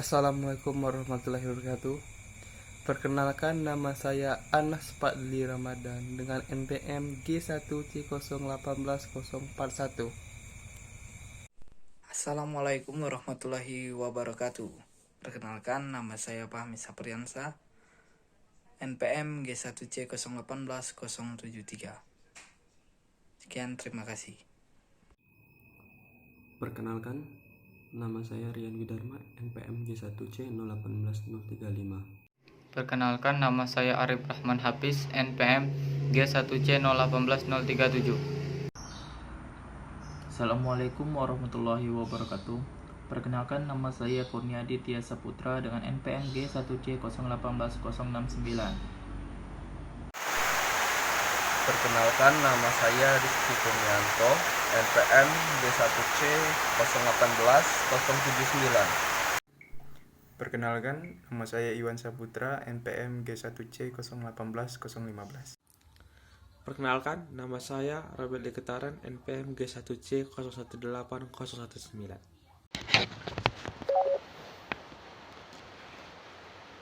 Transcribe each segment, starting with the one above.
Assalamualaikum warahmatullahi wabarakatuh. Perkenalkan, nama saya Anas Fadli Ramadan dengan NPM G1C081041. Assalamualaikum warahmatullahi wabarakatuh. Perkenalkan, nama saya Fahmi Sapriansa, NPM G1C081073. Sekian, terima kasih. Perkenalkan, nama saya Rian Widarma, NPM G1C018035. Perkenalkan, nama saya Arif Rahman Hafiz, NPM G1C018037. Assalamualaikum warahmatullahi wabarakatuh. Perkenalkan, nama saya Kurniadi Tia Saputra dengan NPM G1C018069. Perkenalkan, nama saya Rizky Kurnianto, NPM G1C0181079. Perkenalkan, nama saya Iwan Saputra, NPM G1C0181015. Perkenalkan, nama saya Robert Deketaran, NPM G1C018019.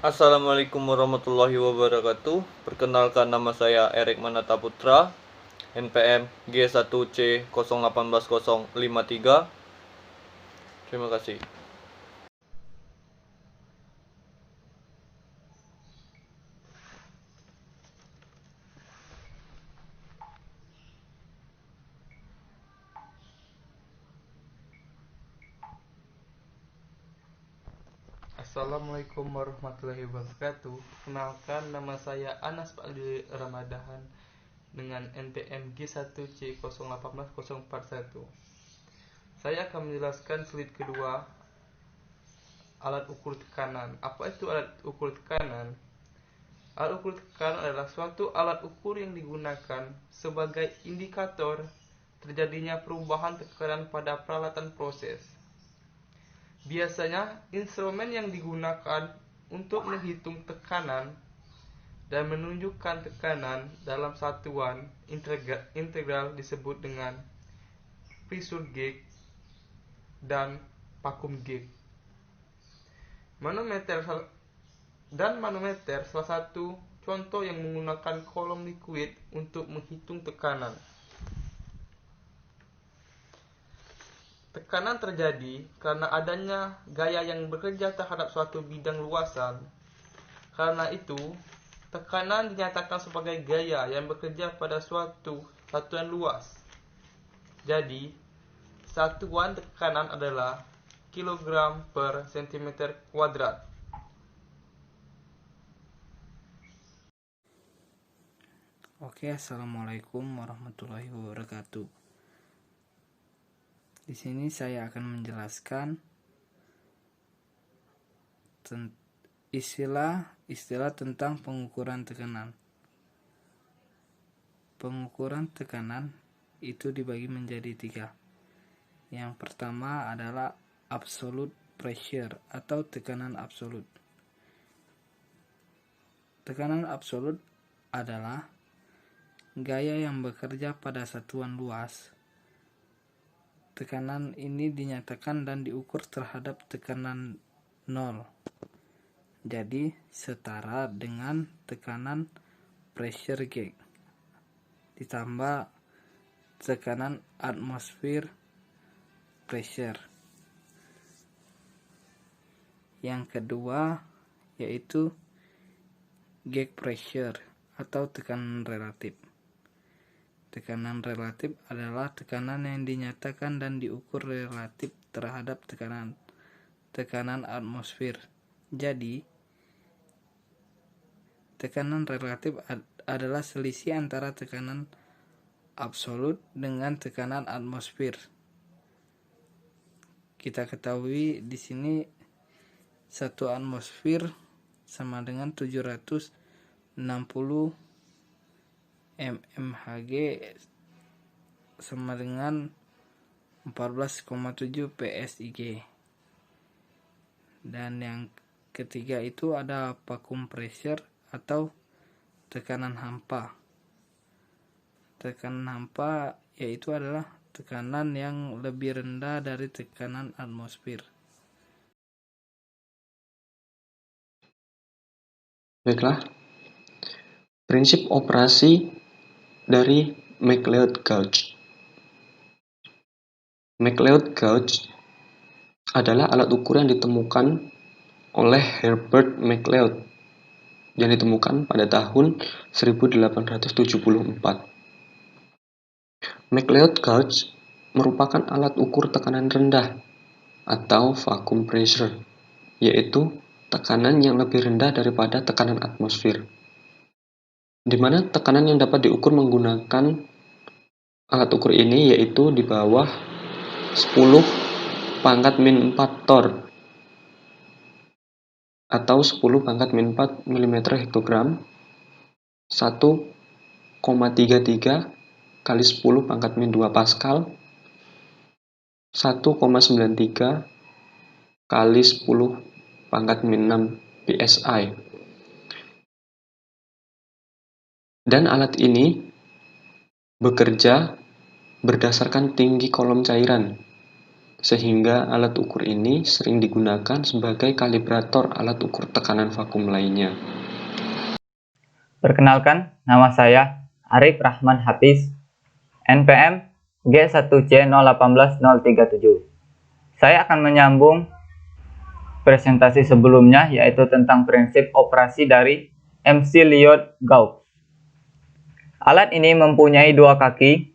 Assalamualaikum warahmatullahi wabarakatuh. Perkenalkan, nama saya Erik Manata Putra, NPM G1C0181053. Terima kasih. Assalamualaikum warahmatullahi wabarakatuh. Perkenalkan, nama saya Anas Fadli Ramadan dengan NPM G1C081041. Saya akan menjelaskan slide kedua, alat ukur tekanan. Apa itu alat ukur tekanan? Alat ukur tekanan adalah suatu alat ukur yang digunakan sebagai indikator terjadinya perubahan tekanan pada peralatan proses. Biasanya, instrumen yang digunakan untuk menghitung tekanan dan menunjukkan tekanan dalam satuan integral disebut dengan pressure gauge dan vacuum gauge. Manometer salah satu contoh yang menggunakan kolom liquid untuk menghitung tekanan. Tekanan terjadi karena adanya gaya yang bekerja terhadap suatu bidang luasan. Karena itu, tekanan dinyatakan sebagai gaya yang bekerja pada suatu satuan luas. Jadi, satuan tekanan adalah kilogram per cm². Oke, Assalamualaikum warahmatullahi wabarakatuh. Di sini saya akan menjelaskan istilah tentang pengukuran tekanan. Pengukuran tekanan itu dibagi menjadi 3. Yang pertama adalah absolute pressure atau tekanan absolut. Tekanan absolut adalah gaya yang bekerja pada satuan luas. Tekanan ini dinyatakan dan diukur terhadap tekanan 0. Jadi setara dengan tekanan pressure gauge ditambah tekanan atmosphere pressure. Yang kedua yaitu gauge pressure atau tekanan relatif. Tekanan relatif adalah tekanan yang dinyatakan dan diukur relatif terhadap tekanan atmosfer. Jadi, tekanan relatif adalah selisih antara tekanan absolut dengan tekanan atmosfer. Kita ketahui di sini 1 atmosfer sama dengan 760 mmHg sama dengan 14,7 psig. Dan yang ketiga itu ada vacuum pressure atau tekanan hampa. Tekanan hampa yaitu adalah tekanan yang lebih rendah dari tekanan atmosfer. Baiklah, prinsip operasi dari MacLeod gauge. MacLeod gauge adalah alat ukur yang ditemukan oleh Herbert MacLeod yang ditemukan pada tahun 1874. MacLeod gauge merupakan alat ukur tekanan rendah atau vacuum pressure, yaitu tekanan yang lebih rendah daripada tekanan atmosfer, di mana tekanan yang dapat diukur menggunakan alat ukur ini yaitu di bawah 10 pangkat min 4 torr atau 10 pangkat min 4 mm hektogram, 1,33 kali 10 pangkat min 2 Pascal, 1,93 kali 10 pangkat min 6 PSI. Dan alat ini bekerja berdasarkan tinggi kolom cairan, sehingga alat ukur ini sering digunakan sebagai kalibrator alat ukur tekanan vakum lainnya. Perkenalkan, nama saya Arif Rahman Hafiz, NPM G1C018037. Saya akan menyambung presentasi sebelumnya, yaitu tentang prinsip operasi dari MacLeod gauge. Alat ini mempunyai dua kaki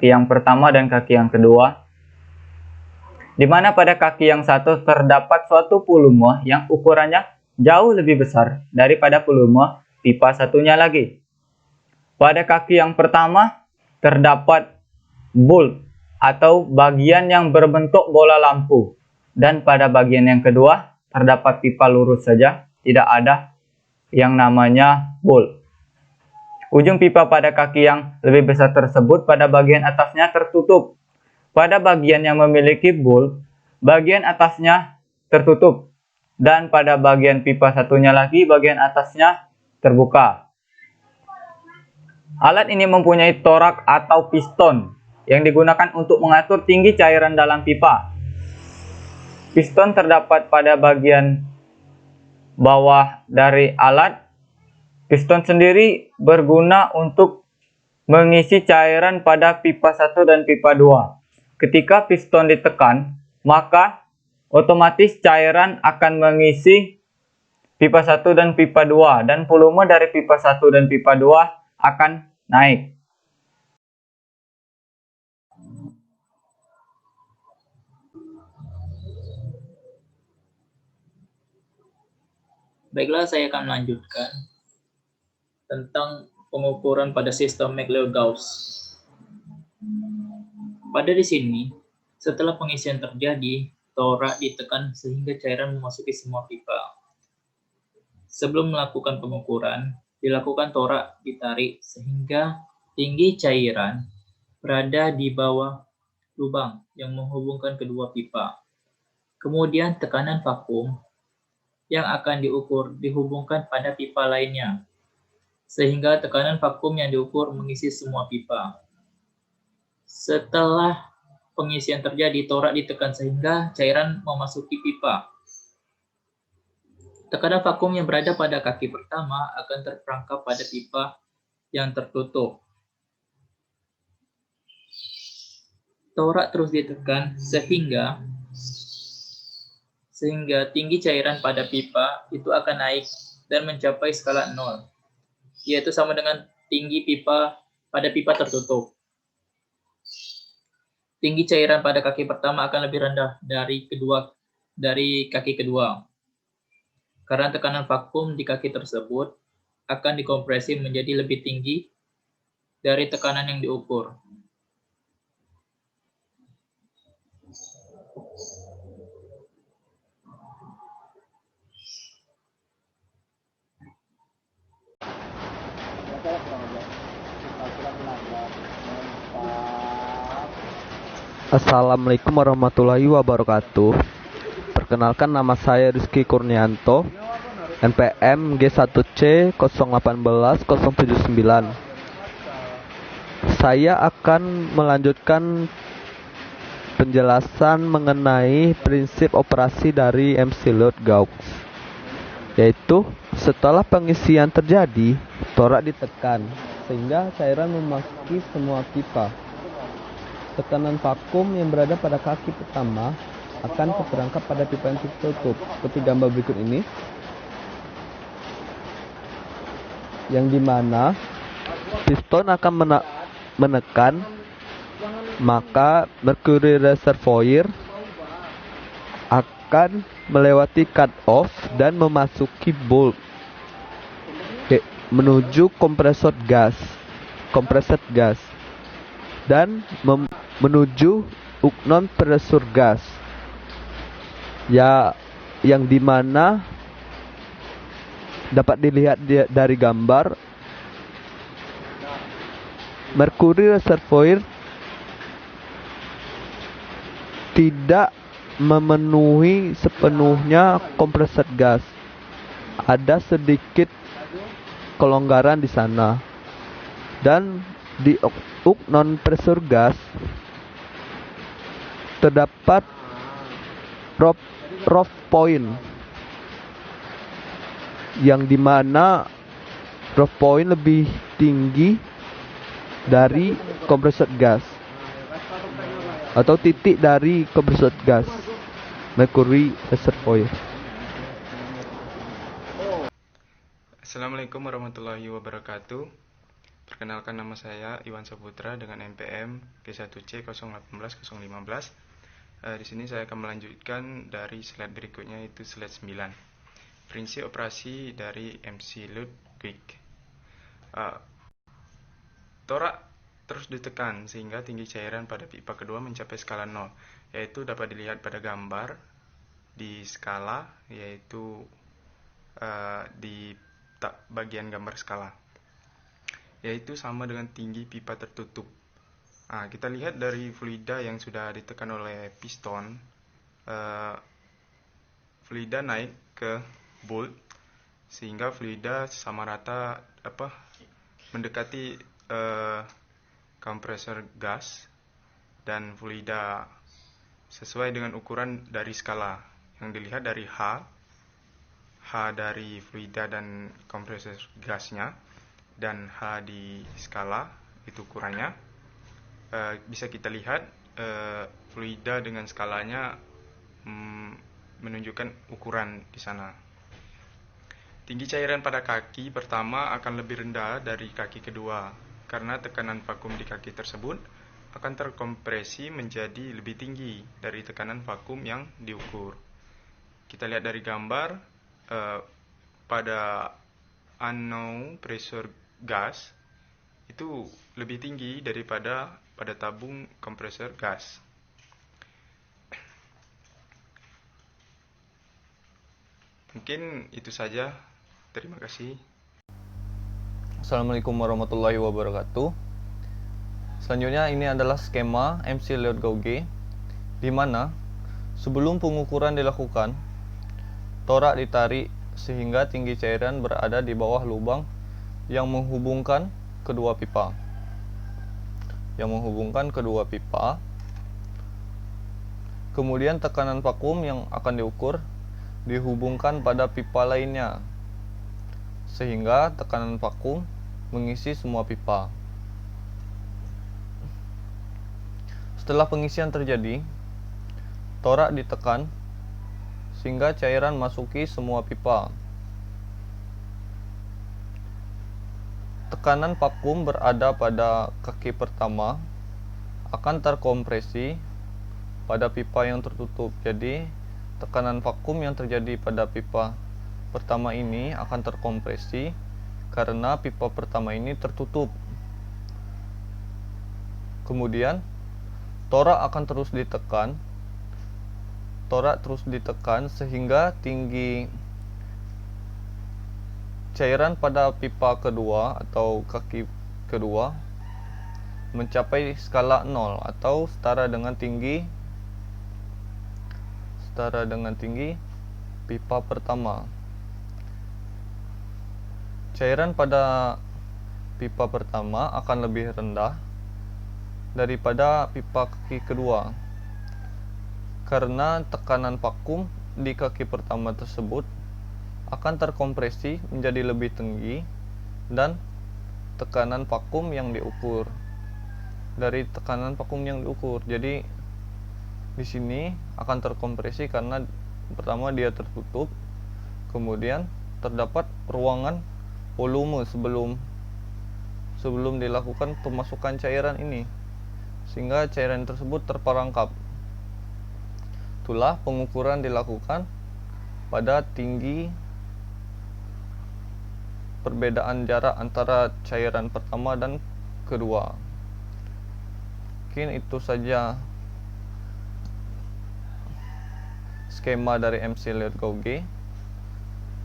yang pertama dan kaki yang kedua, di mana pada kaki yang satu terdapat suatu volume yang ukurannya jauh lebih besar daripada volume pipa satunya lagi. Pada kaki yang pertama terdapat bulb atau bagian yang berbentuk bola lampu, dan pada bagian yang kedua terdapat pipa lurus saja, tidak ada yang namanya bulb. Ujung pipa pada kaki yang lebih besar tersebut pada bagian atasnya tertutup. Pada bagian yang memiliki bulb, bagian atasnya tertutup, dan pada bagian pipa satunya lagi bagian atasnya terbuka. Alat ini mempunyai torak atau piston yang digunakan untuk mengatur tinggi cairan dalam pipa. Piston terdapat pada bagian bawah dari alat. Piston sendiri berguna untuk mengisi cairan pada pipa 1 dan pipa 2. Ketika piston ditekan, maka otomatis cairan akan mengisi pipa 1 dan pipa 2, dan volume dari pipa 1 dan pipa 2 akan naik. Baiklah, saya akan melanjutkan tentang pengukuran pada sistem MacLeod gauge. Pada di sini, setelah pengisian terjadi, torak ditekan sehingga cairan memasuki semua pipa. Sebelum melakukan pengukuran, dilakukan torak ditarik sehingga tinggi cairan berada di bawah lubang yang menghubungkan kedua pipa. Kemudian tekanan vakum yang akan diukur dihubungkan pada pipa lainnya, sehingga tekanan vakum yang diukur mengisi semua pipa. Setelah pengisian terjadi, torak ditekan sehingga cairan memasuki pipa. Tekanan vakum yang berada pada kaki pertama akan terperangkap pada pipa yang tertutup. Torak terus ditekan sehingga tinggi cairan pada pipa itu akan naik dan mencapai skala 0, yaitu sama dengan tinggi pipa pada pipa tertutup. Tinggi cairan pada kaki pertama akan lebih rendah dari kaki kedua, karena tekanan vakum di kaki tersebut akan dikompresi menjadi lebih tinggi dari tekanan yang diukur. Assalamualaikum warahmatullahi wabarakatuh. Perkenalkan, nama saya Rizky Kurnianto, NPM G1C 018079. Saya akan melanjutkan penjelasan mengenai prinsip operasi dari MacLeod gauge, yaitu setelah pengisian terjadi, torak ditekan sehingga cairan memasuki semua pipa. Tekanan vakum yang berada pada kaki pertama akan terperangkap pada pipa yang tertutup seperti gambar berikut ini, yang dimana piston akan menekan, maka mercury reservoir akan melewati cut off dan memasuki bulb menuju compressed gas dan menuju non pressure gas, ya, yang dimana dapat dilihat dari gambar mercury reservoir tidak memenuhi sepenuhnya compressed gas. Ada sedikit kelonggaran di sana. Dan di non pressure gas terdapat rough point, yang dimana rough point lebih tinggi dari compressed gas, atau titik dari compressed gas mercury reservoir. Assalamualaikum warahmatullahi wabarakatuh. Perkenalkan, nama saya Iwan Saputra dengan NPM G1C 018015. Di sini saya akan melanjutkan dari slide berikutnya, yaitu slide 9. Prinsip operasi dari MC Load Quick. Torak terus ditekan sehingga tinggi cairan pada pipa kedua mencapai skala 0, yaitu dapat dilihat pada gambar di skala, yaitu di bagian gambar skala, yaitu sama dengan tinggi pipa tertutup. Kita lihat dari fluida yang sudah ditekan oleh piston, fluida naik ke bulb sehingga fluida sama rata mendekati kompresor gas, dan fluida sesuai dengan ukuran dari skala yang dilihat dari H dari fluida dan kompresor gasnya, dan H di skala itu ukurannya. Bisa kita lihat fluida dengan skalanya menunjukkan ukuran di sana. Tinggi cairan pada kaki pertama akan lebih rendah dari kaki kedua, karena tekanan vakum di kaki tersebut akan terkompresi menjadi lebih tinggi dari tekanan vakum yang diukur. Kita lihat dari gambar, pada unknown pressure gas itu lebih tinggi daripada pada tabung kompresor gas. Mungkin itu saja. Terima kasih. Assalamualaikum warahmatullahi wabarakatuh. Selanjutnya ini adalah skema MC Load Gauge, di mana sebelum pengukuran dilakukan, torak ditarik sehingga tinggi cairan berada di bawah lubang yang menghubungkan kedua pipa. Kemudian tekanan vakum yang akan diukur dihubungkan pada pipa lainnya, sehingga tekanan vakum mengisi semua pipa. Setelah pengisian terjadi, torak ditekan sehingga cairan masuki semua pipa. Tekanan vakum berada pada kaki pertama akan terkompresi pada pipa yang tertutup. Jadi, tekanan vakum yang terjadi pada pipa pertama ini akan terkompresi karena pipa pertama ini tertutup. Kemudian torak akan terus ditekan sehingga tinggi cairan pada pipa kedua atau kaki kedua mencapai skala 0 atau setara dengan tinggi pipa pertama. Cairan pada pipa pertama akan lebih rendah daripada pipa kaki kedua, karena tekanan vakum di kaki pertama tersebut akan terkompresi menjadi lebih tinggi dan tekanan vakum yang diukur. Dari tekanan vakum yang diukur, jadi di sini akan terkompresi karena pertama dia tertutup, kemudian terdapat ruangan volume sebelum dilakukan pemasukan cairan ini, sehingga cairan tersebut terperangkap. Itulah pengukuran dilakukan pada tinggi perbedaan jarak antara cairan pertama dan kedua. Mungkin itu saja skema dari MC Liot Gauge.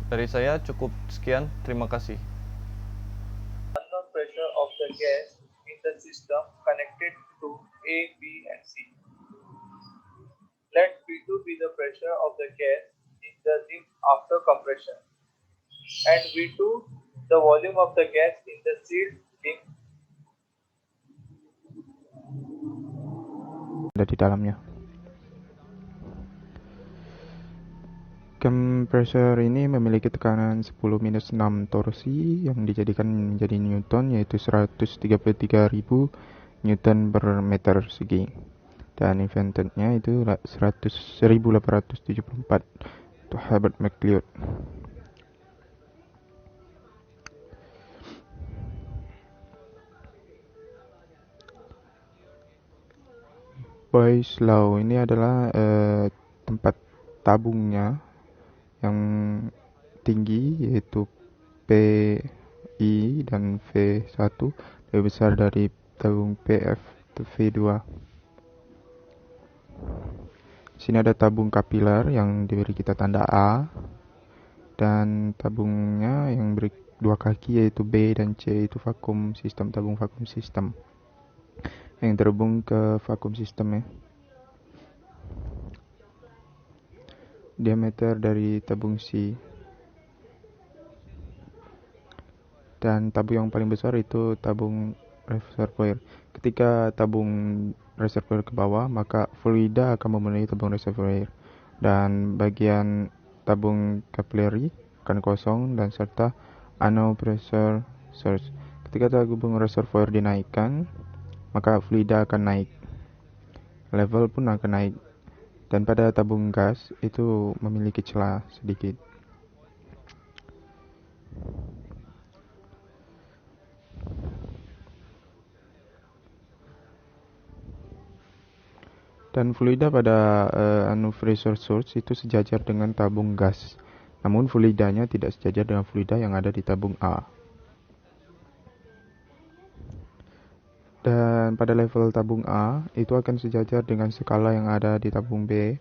Dari saya cukup sekian, terima kasih. Unknown pressure of the gas in the system connected to A, B and C. Let V2 be the pressure of the gas in the zinc after compression and V2 the volume of the gas in the sealed zinc ada di dalamnya. Kompresor ini memiliki tekanan 10-6 torsi yang dijadikan menjadi Newton, yaitu 133.000 Newton per meter persegi. Dan inventednya itu 1874 itu Herbert McLeod. Boyle's Law ini adalah tempat tabungnya yang tinggi, yaitu PI dan V1 lebih besar dari tabung PF V2. Sini ada tabung kapiler yang diberi kita tanda A, dan tabungnya yang beri dua kaki yaitu B dan C itu vakum sistem, tabung vakum sistem yang terhubung ke vakum sistemnya. Diameter dari tabung C, dan tabung yang paling besar itu tabung reservoir. Ketika tabung reservoir ke bawah, maka fluida akan memenuhi tabung reservoir, dan bagian tabung capillary akan kosong dan serta no pressure source. Ketika tabung reservoir dinaikkan, maka fluida akan naik, level pun akan naik, dan pada tabung gas itu memiliki celah sedikit. Dan fluida pada pressure source itu sejajar dengan tabung gas, namun fluidanya tidak sejajar dengan fluida yang ada di tabung A. Dan pada level tabung A itu akan sejajar dengan skala yang ada di tabung B,